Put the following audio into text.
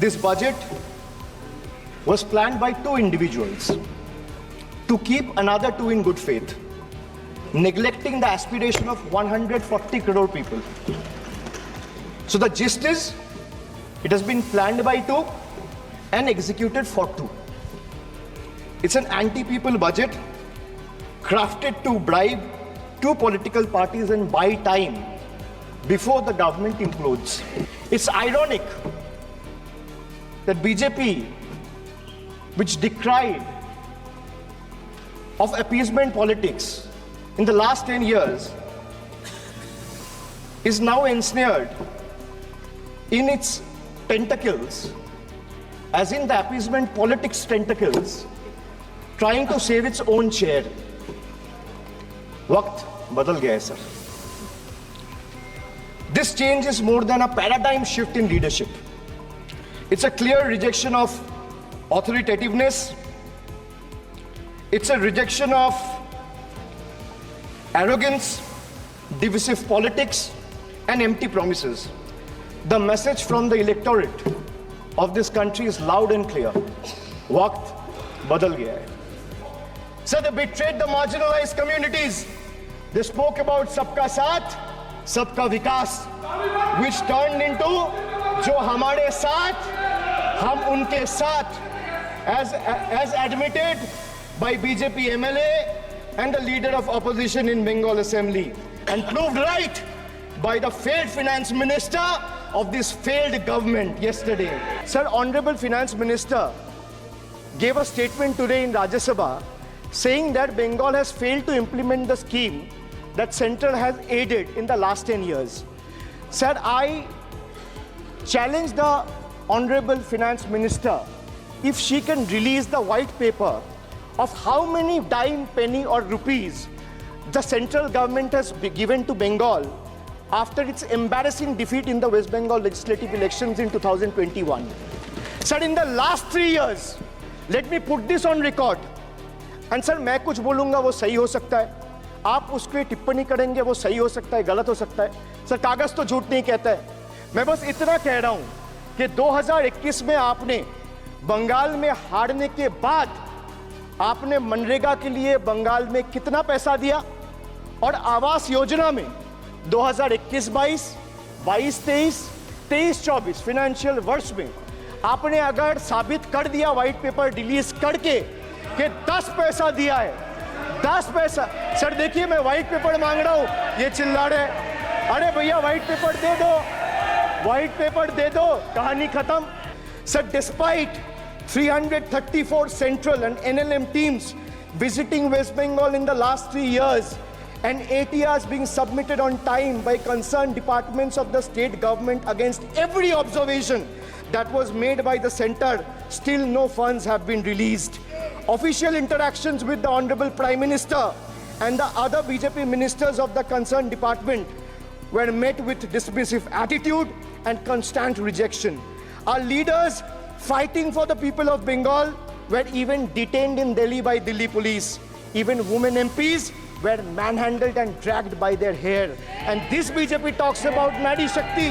This budget was planned by two individuals to keep another two in good faith, neglecting the aspiration of 140 crore people. So the gist is, it has been planned by two and executed for two. It's an anti-people budget crafted to bribe two political parties and buy time before the government implodes. It's ironic that BJP, which decried of appeasement politics in the last 10 years, is now ensnared in its tentacles, as in the appeasement politics tentacles, trying to save its own chair. Waqt badal gaya hai, sir. This change is more than a paradigm shift in leadership. It's a clear rejection of authoritativeness. It's a rejection of arrogance, divisive politics, and empty promises. The message from the electorate of this country is loud and clear. Waqt badal gaya hai. So they betrayed the marginalized communities. They spoke about Sabka Saath, Sabka Vikas, which turned into Jo Hamare Saath, Hum Unke Saath, as admitted by BJP MLA and the leader of opposition in Bengal Assembly, and proved right by the failed finance minister of this failed government yesterday. Sir, Honorable Finance Minister gave a statement today in Rajya Sabha saying that Bengal has failed to implement the scheme that Central has aided in the last 10 years. Sir, I challenge the Honorable Finance Minister if she can release the white paper of how many dime, penny or rupees the central government has given to Bengal after its embarrassing defeat in the West Bengal legislative elections in 2021. Sir, in the last 3 years, let me put this on record. And sir, मैं कुछ बोलूँगा वो सही हो सकता है, आप उस पर टिप्पणी करेंगे वो सही हो सकता है, गलत हो सकता है. सर, कागज तो झूठ नहीं कहता है. मैं बस इतना कह रहा हूँ कि 2021 में आपने बंगाल में हारने के बाद आपने मनरेगा के लिए बंगाल में कितना पैसा दिया, और आवास योजना में 2021-22, 22-23, 23-24 फाइनेंशियल वर्ष में आपने अगर साबित कर दिया व्हाइट पेपर रिलीज करके कि 10 पैसा दिया है, 10 पैसा. सर देखिए, मैं व्हाइट पेपर मांग रहा हूं, ये चिल्ला रहे. अरे भैया व्हाइट पेपर दे दो, व्हाइट पेपर दे दो, कहानी खत्म. Sir, despite 334 central and NLM teams visiting West Bengal in the last 3 years and ATRs being submitted on time by concerned departments of the state government against every observation that was made by the center, still no funds have been released. Official interactions with the Honorable Prime Minister and the other BJP ministers of the concerned department were met with dismissive attitude and constant rejection. Our leaders fighting for the people of Bengal were even detained in Delhi by Delhi police. Even women MPs were manhandled and dragged by their hair. And this BJP talks about Nari Shakti.